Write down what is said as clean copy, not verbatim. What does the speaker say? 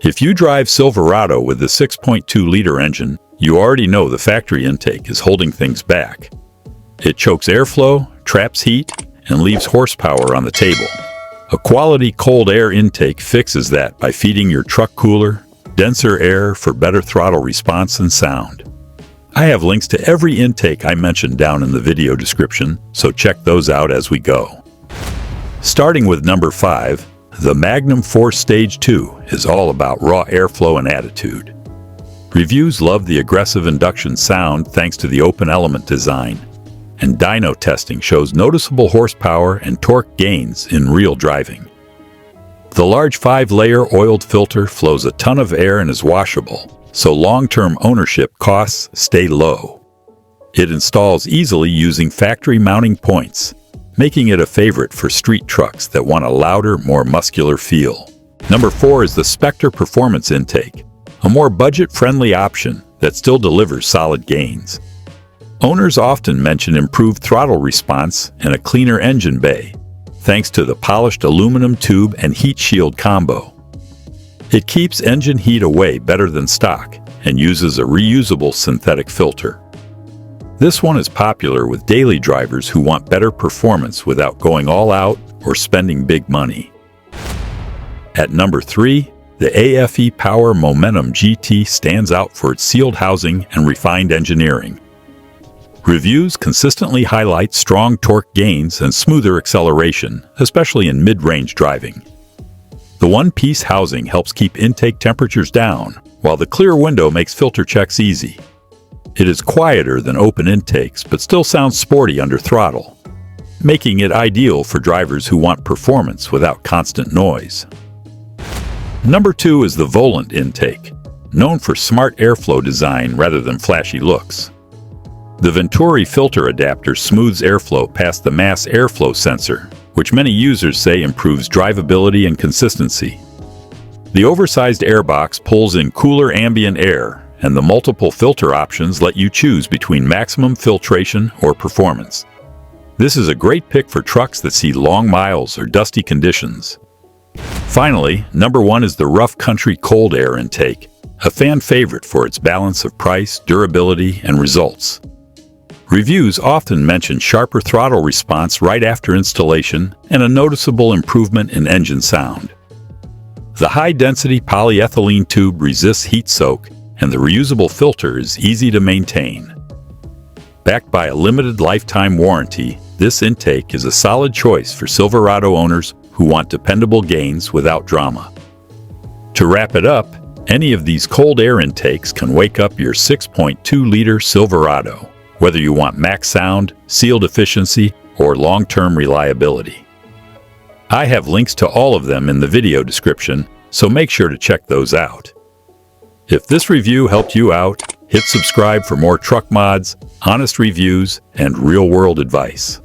If you drive Silverado with the 6.2-liter engine, you already know the factory intake is holding things back. It chokes airflow, traps heat, and leaves horsepower on the table. A quality cold air intake fixes that by feeding your truck cooler, denser air for better throttle response and sound. I have links to every intake I mentioned down in the video description, so check those out as we go. Starting with number 5, the Magnum 4 Stage 2 is all about raw airflow and attitude. Reviews love the aggressive induction sound thanks to the open element design, and dyno testing shows noticeable horsepower and torque gains in real driving. The large 5-layer oiled filter flows a ton of air and is washable, so long-term ownership costs stay low. It installs easily using factory mounting points, making it a favorite for street trucks that want a louder, more muscular feel. Number 4 is the Spectre Performance intake, a more budget-friendly option that still delivers solid gains. Owners often mention improved throttle response and a cleaner engine bay, thanks to the polished aluminum tube and heat shield combo. It keeps engine heat away better than stock and uses a reusable synthetic filter. This one is popular with daily drivers who want better performance without going all out or spending big money. At number 3, the AFE Power Momentum GT stands out for its sealed housing and refined engineering. Reviews consistently highlight strong torque gains and smoother acceleration, especially in mid-range driving. The one-piece housing helps keep intake temperatures down, while the clear window makes filter checks easy. It is quieter than open intakes, but still sounds sporty under throttle, making it ideal for drivers who want performance without constant noise. Number 2 is the Volant intake, known for smart airflow design rather than flashy looks. The Venturi filter adapter smooths airflow past the mass airflow sensor, which many users say improves drivability and consistency. The oversized airbox pulls in cooler ambient air, and the multiple filter options let you choose between maximum filtration or performance. This is a great pick for trucks that see long miles or dusty conditions. Finally, number 1 is the Rough Country Cold Air intake, a fan favorite for its balance of price, durability, and results. Reviews often mention sharper throttle response right after installation and a noticeable improvement in engine sound. The high-density polyethylene tube resists heat soak, and the reusable filter is easy to maintain. Backed by a limited lifetime warranty, this intake is a solid choice for Silverado owners who want dependable gains without drama. To wrap it up, any of these cold air intakes can wake up your 6.2-liter Silverado, whether you want max sound, sealed efficiency, or long-term reliability. I have links to all of them in the video description, so make sure to check those out. If this review helped you out, hit subscribe for more truck mods, honest reviews, and real-world advice.